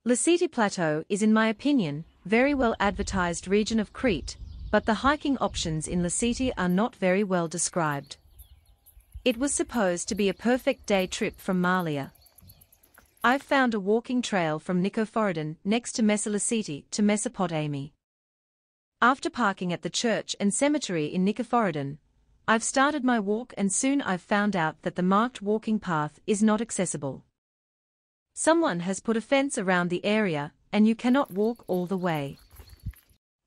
Lassithi Plateau is, in my opinion, very well advertised region of Crete, but the hiking options in Lasithi are not very well described. It was supposed to be a perfect day trip from Malia. I've found a walking trail from Nicophoridon next to Lasithi to Mesopotamia. After parking at the church and cemetery in Nicophoridon, I've started my walk and soon I've found out that the marked walking path is not accessible. Someone has put a fence around the area and you cannot walk all the way.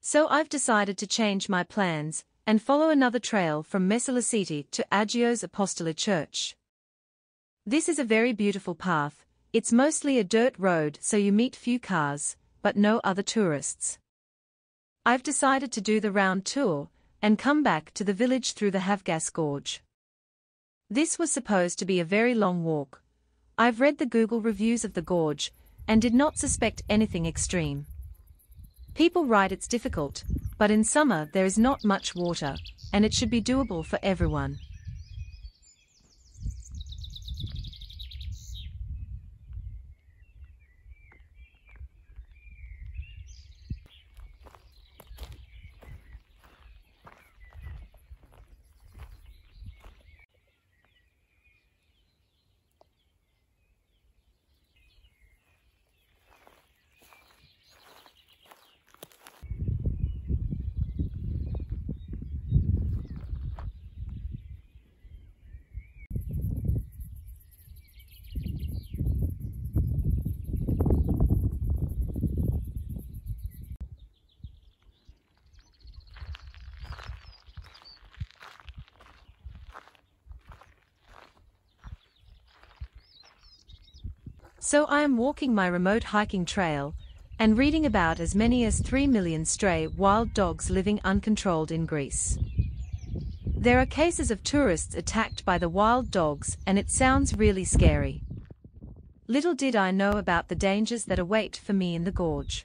So I've decided to change my plans and follow another trail from Lasithi to Agios Apostolic Church. This is a very beautiful path. It's mostly a dirt road, so you meet few cars, but no other tourists. I've decided to do the round tour and come back to the village through the Havgas Gorge. This was supposed to be a very long walk. I've read the Google reviews of the gorge and did not suspect anything extreme. People write it's difficult, but in summer there is not much water, and it should be doable for everyone. So I am walking my remote hiking trail, and reading about as many as 3 million stray wild dogs living uncontrolled in Greece. There are cases of tourists attacked by the wild dogs and it sounds really scary. Little did I know about the dangers that await for me in the gorge.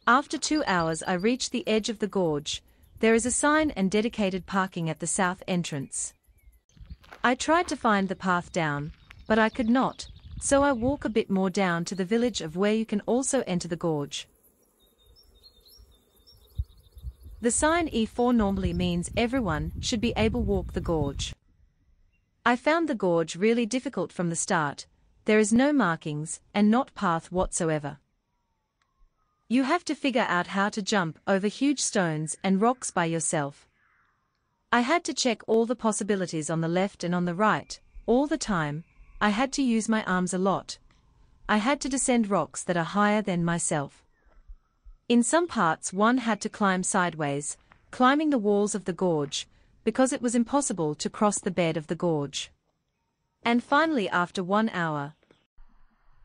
After 2 hours I reached the edge of the gorge. There is a sign and dedicated parking at the south entrance. I tried to find the path down, but I could not, so I walk a bit more down to the village of where you can also enter the gorge. The sign E4 normally means everyone should be able to walk the gorge. I found the gorge really difficult from the start. There is no markings and not path whatsoever. You have to figure out how to jump over huge stones and rocks by yourself. I had to check all the possibilities on the left and on the right, all the time. I had to use my arms a lot. I had to descend rocks that are higher than myself. In some parts one had to climb sideways, climbing the walls of the gorge, because it was impossible to cross the bed of the gorge. And finally, after 1 hour,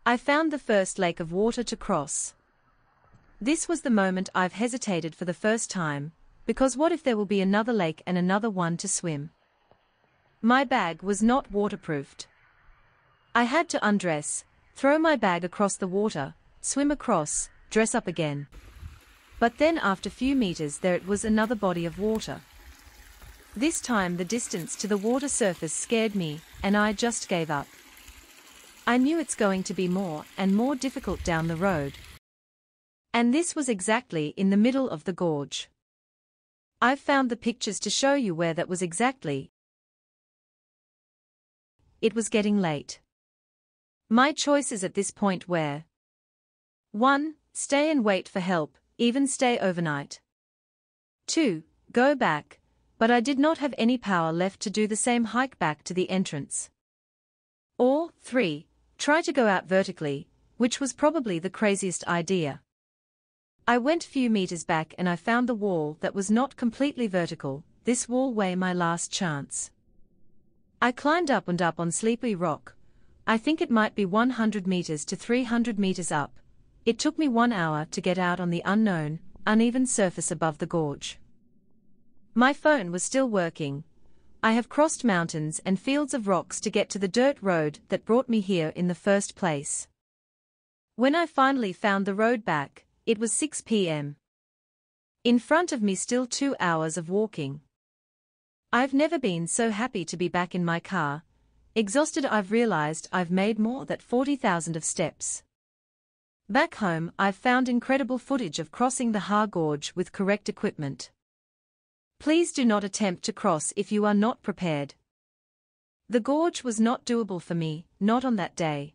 I found the first lake of water to cross. This was the moment I've hesitated for the first time, because what if there will be another lake and another one to swim? My bag was not waterproofed. I had to undress, throw my bag across the water, swim across, dress up again. But then after few meters there it was another body of water. This time the distance to the water surface scared me, and I just gave up. I knew it's going to be more and more difficult down the road. And this was exactly in the middle of the gorge. I've found the pictures to show you where that was exactly. It was getting late. My choices at this point were 1. Stay and wait for help, even stay overnight. 2. Go back, but I did not have any power left to do the same hike back to the entrance. Or 3. Try to go out vertically, which was probably the craziest idea. I went few meters back and I found the wall that was not completely vertical. This wall was my last chance. I climbed up and up on Sleepy Rock. I think it might be 100 meters to 300 meters up. It took me 1 hour to get out on the unknown, uneven surface above the gorge. My phone was still working. I have crossed mountains and fields of rocks to get to the dirt road that brought me here in the first place. When I finally found the road back, it was 6 p.m. In front of me still 2 hours of walking. I've never been so happy to be back in my car. Exhausted, I've realized I've made more than 40,000 of steps. Back home, I've found incredible footage of crossing the Har Gorge with correct equipment. Please do not attempt to cross if you are not prepared. The gorge was not doable for me, not on that day.